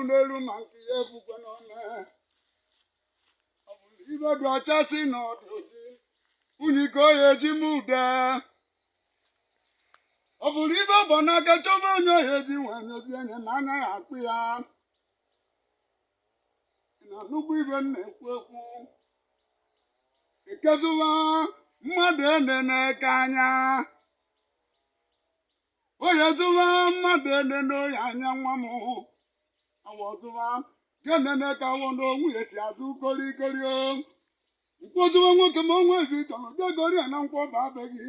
n'elu ma nke ya ebukwe n'ọnụ ọ bụrụ ibe dị ọcha si na ọ dị oji unyi ka ọ ya eji m ude ọ bụrụ ibe bụ n'aka chọba onye ọhịa eji nwee nyozi enye na anya ya akpụ ya na nnukwu ibe m na-ekwu ekwu ekezụwa mmadụ enene ka anya onye zụwa mmadụ enene oyi anya nwa m awọzụwa genene ka awọ n'onwe ya si azụ korikori mkpọzụwa nwoke ma onwe ezi chọrọ bịagori ya na nkwọba abeghị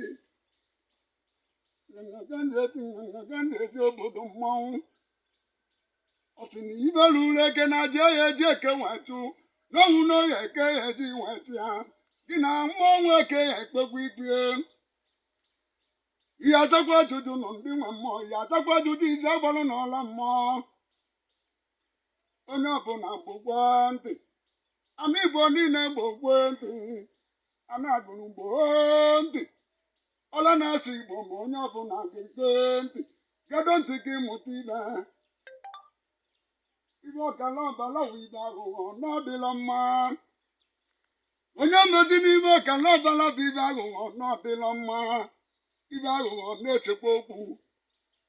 ezi obodo mmanwụ ọ sị na ibelu ure eke na ji ya eji eke nwetụ n'ọnwụ n'oyi eke ya eji nwetụ ya gị na mmọnwụ eke ya ekpekwa ikpe ihe azakwa ajụjụ nọ ndị nwe mmụọ ihe azakwa ajụjụ izi agbalụ n'ọla mmụọ onye ọbụla gbogbo ntị ama igbo niile gbogbo ntị a na-agụrụ gboo ntị ọla na-asụ igbo ma onye ọbụla ga-ege ntị gedo ntị ka ịmụta ibe ọkala ọbala wụ ibe aghụghọ n'ọdịla mma onye mezi n'ibe ọkala ọbala bụ ibe aghụghọ n'ọdịla mma ibe aghụghọ na-esekwa okwu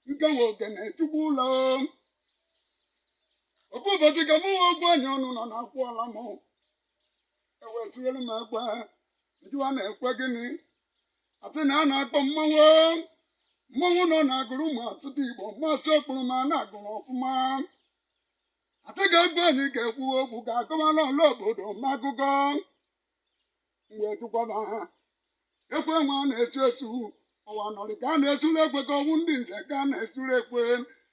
nkewa ogene chukwu ụlọ ofu ụbọchị ka mụ nwe ogwu anya ọnụ nọ na-akwụ ọla m ewesielu m ekwe njụwa na-ekwe gịnị asị na a na-akpọ mmanwụ nọ na-agụrụ ma asụta igbo masị okpuru ma na-agụrụ ọfụma asị ga-egwu anyị ga-ekwu okwu ga-akọwala ọla obodo ma akụkọ mgbe tụkwaba ha ekwe nwa na-etu etu ọwa nọrị ka a na-esuru ekwe ka ọnwụ ndị nze ka a na-esuru ekwe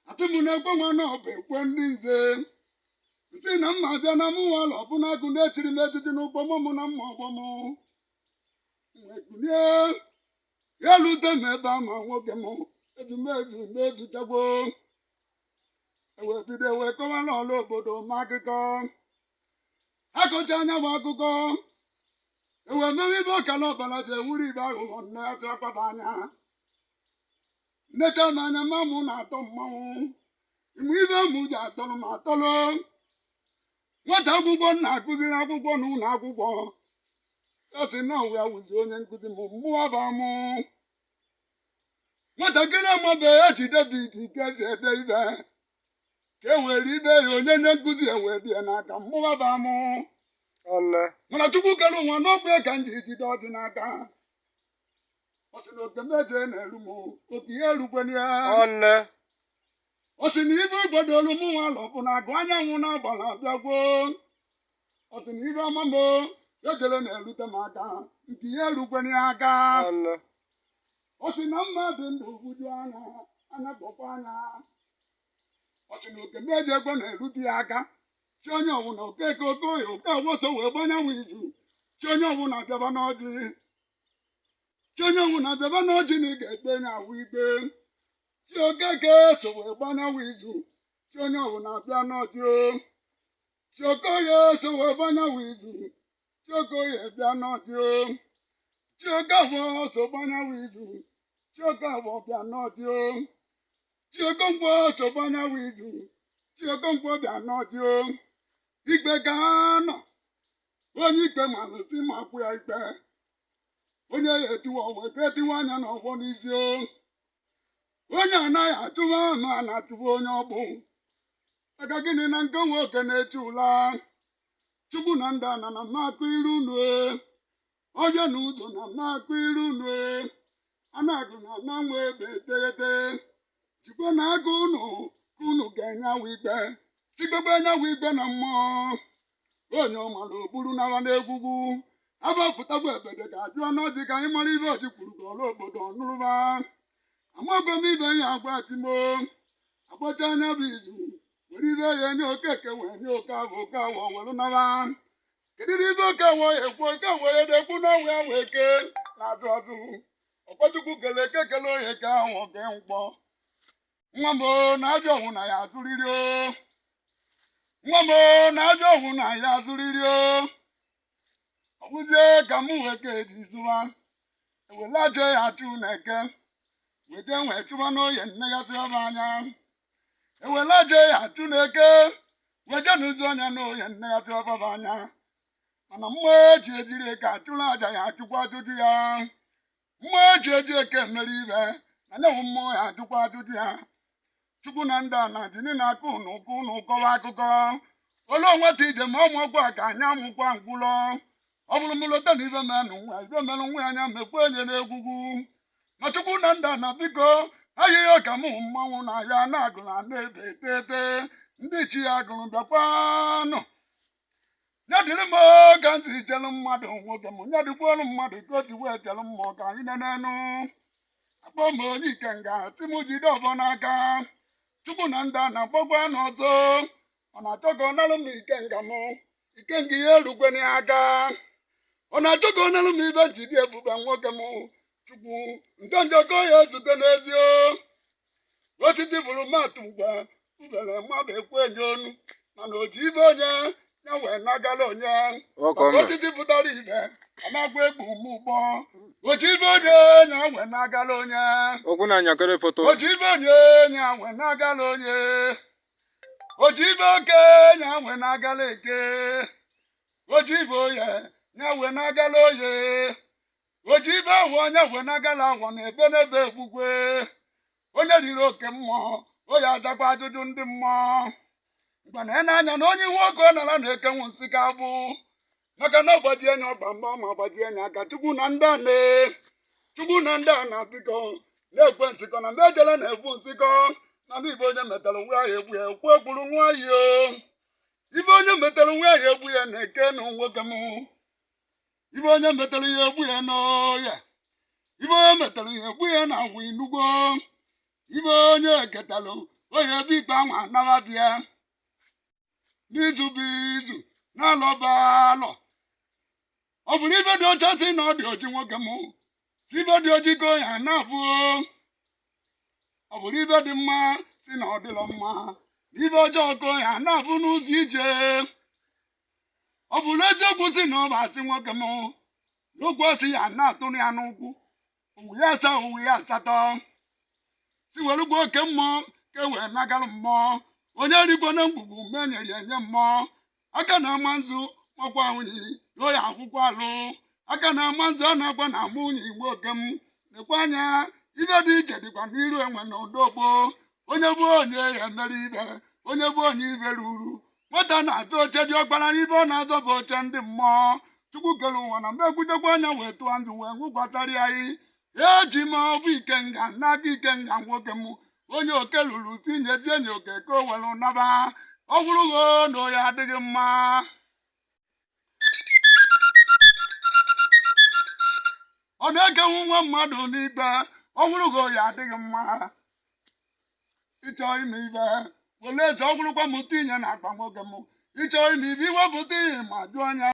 atị m na ekwe nwa na ọbụ ekwe ndị nze nsị na mma bịa na mụ nwala ọbụna agụ na-echiri m ejiji n'ụgbọ mụ na mma ọgbọ m mwegulie ya lute m ebe a ma nwoke m ezumezu mezuchagbo ewebido wee kọwala ọla obodo ma akụkọ akọcha anya bụ akụkọ ewee mewe ibe ọkala ọbara ji ewuru ibe aghụghọ nne ya akwaba anya nnecha m anya ma mụ na-atọ mmanwụ ịmụ ibe mụ ji atọrọ m atọrọ nwata akwụkwọ na-akụziri akwụkwọ na ụlọ akwụkwọ ya sị na ọwụ ya wụzi onye nkụzi m mmụọ ba mụ nwatakịrị amabeghị ya ji David Ikezi ede ibe ka e were ibe ya onye nye nkụzi ewee bie n'aka mmụọ ba mụ mana Chukwu kere ụwa n'ọkwa ka m ji jide ọdị n'aka ọ sị na oke meje na-eru m oke ihe erukwena ya ọ sị na ibe gbadolu mụ nwa lọ bụ na agụ anyanwụ na-agbala abịagwo ọ sị na ibe ọma m ejele na-erute m aka nke ihe erukwena ya aka ọ sị na mmadụ ndụ gwuju anya bọkwa anya ọ sị na oke meje egwe na-erute ya aka chi onye ọwụna okeke okoye oke ọgbọsọ wee gbanyanwụ izu chi onye ọwụna bịaba n'ọjị chi onye ọwụna bịaba n'ọjị na ị ga-ekpe nye awụ ikpe chi okeke so wee gbanyanwụ izu chi onye ọwụna bịa n'ọjị chi okoye so wee gbanyanwụ izu chi okoye bịa n'ọjị chi okafọ so gbanyanwụ izu chi okafọ bịa n'ọjị chi okonkwo so gbanyanwụ izu chi okonkwo bịa n'ọjị ikpe ka nọ onye ikpe malụ si ma kwụ ya ikpe onye ya etiwa ọgwụ eke etiwa anya n'ọgbọ n'isi onye anaghị atụwa ma a na-atụwa onye ọbụ aka gịnị na nke nwoke na-eche ụla Chukwu na ndị ana na mmakụ iru unu onye na udo na mmakụ iru unu a na-agụ na na nwa ebe eteghete jikwa na agụ unu ka unu ga-enyewa ikpe sigbebe enyewa ikpe na mmụọ onye ọmara ogburu nawa n'egwugwu abapụtagbu ebede ga-ajụ ọnọdụ ka anyị mara ibe oji kwuru ka ọla obodo ọnụrụba amago m ibe ya agwa timo agbacha anya bụ izu were ibe ya nye okeke wee nye oke awọ were nawa kedịrị ibe oke awọ ya ekwu oke were dekwu n'ọnwa ya wee kee na-azụ azụ ọkpọchukwu kele eke kele onye ka ahụ oke mkpọ nwa m na ajọ ọhụ na ya azụrịrị nwa m na ajọ ọhụ na ya azụrịrị ọ bụzie ka m wee ka eji zụwa ewelaje ya chụ na-eke wete nwee chụba n'oye nne ya tụọba anya ewelaje ya chụ na-eke weje n'ụzọ anya na oye nneghatị ọbaba anya mana mmụọ eji ejiri ka achụrụ aja ya achụkwa ajụjụ ya mmụọ eji eji eke mere ibe na nyewu mmụọ ya achụkwa ajụjụ ya chukwu na ndị ana jini na-akụ ụnụ kọwa akụkọ ole onweta ije ma ọmụọkwa ka anya amụkwa ngwụlọ ọ bụrụ m lota na ibe menụ nwa ibe menụ nwa anya mekwa enye n'egwugwu ma chukwu na ndị ana biko ahịhịa ka mụ mmanwụ na ya na-agụrụ na-ebe etete ndị chi ya gụrụ bịakwanụ nyadịrị m ka ntị chelụ mmadụ nwoke m nyadịkwuolu mmadụ ka o ti wee chelụ mmụọ ka anyị nenenu akpọ m onye ikenga si m jide ọbọ n'aka chukwu na ndị ana gbagwa n'ọzọ ọ na-achọ ka ọ nalụ m ikenga ihe erukwe n'aka ọ na-achọ ka ọ nalụ m ibe njidi ebube nwoke m chukwu njọkọ ya ezute n'ezio osisi bụrụ matụ mgbe ubere mmadụ ekwe enye onu mana o ji ibe onye ya wee nagala onye osisi pụtara ibe anagwa egbu m ụgbọ o ji ibe onye ya wee nagala onye o ji ibe onye ya wee nagala onye o ji ibe oke ya wee nagala eke o ji ibe oye ya wee nagala oye o ji ibe ahụ onye wee nagala agwọ na ebe n'ebe egbugwe onye riri oke mmụọ oye azakwa ajụjụ ndị mmụọ mgbe na anya na onye iwe oge ọ nara na-ekenwu nsị ka bụ maka na ọgbaji enya ọgba mgba ma ọgbaji enya aka chukwu na ndị ana biko na-ekwe nsịkọ na mgbe ejele na-ebu nsịkọ na ndị ibe onye metara nwe ahụ egbu ya ekwu ekwuru nwayọ ibe onye metara nwe ahụ egbu ya na-eke na nwoke m ibe onye metara ya egbu ya n'oya ibe onye metara ya egbu ya na agwa inugbo ibe onye eketalụ oye ebe ikpe anwa anababịa n'izu bụ izu na-alọ bụ alọ ọ bụrụ ibe dị ọcha si na ọ dị oji nwoke m si ibe dị oji ka ya na-abụ ọ bụrụ ibe dị mma si na ọ dịlọ mma ibe ọjọọ ka ya na-abụ n'ụzọ ije ọ bụrụ eziokwu si na ọ bụ asị nwoke m n'okwu asị ya na-atụrụ ya n'ụkwụ owu ya asaa owu ya asatọ si werugwa oke mmụọ ka e wee nagalụ mmụọ onye rigbo na mgbugbu mgbe e nyere enye mmụọ aka na-ama nzu makwa nwunye ya akwụkwọ alụ aka na-ama nzu a na-agwa na ama unyi igbo oke m nekwa anya ibe dị iche dịkwa n'iru enwe na odogbo onye bụ onye ya emere ibe onye bụ onye ibe ruru nwata na-atụ oche dị ọkpara ibe ọ na-azọ bụ oche ndị mmụọ chukwu kere ụwa na mgbe ekwutekwa anya wee tụọ ndụ wee nwụkwasara ya eji m ọbụ ikenga n'aka ikenga nwoke m onye oke lụrụ tinyezie nye oke ka o were naba ọ bụrụgo na oya adịghị mma ọ na-ekenwu nwa mmadụ n'ikpe ọ bụrụgo ya adịghị mma ịchọ ime ibe wele eze ọ bụrụkwa m tinye na akpa nwoke m ịchọ ime ibe iwepụta ihe ma jụọ anya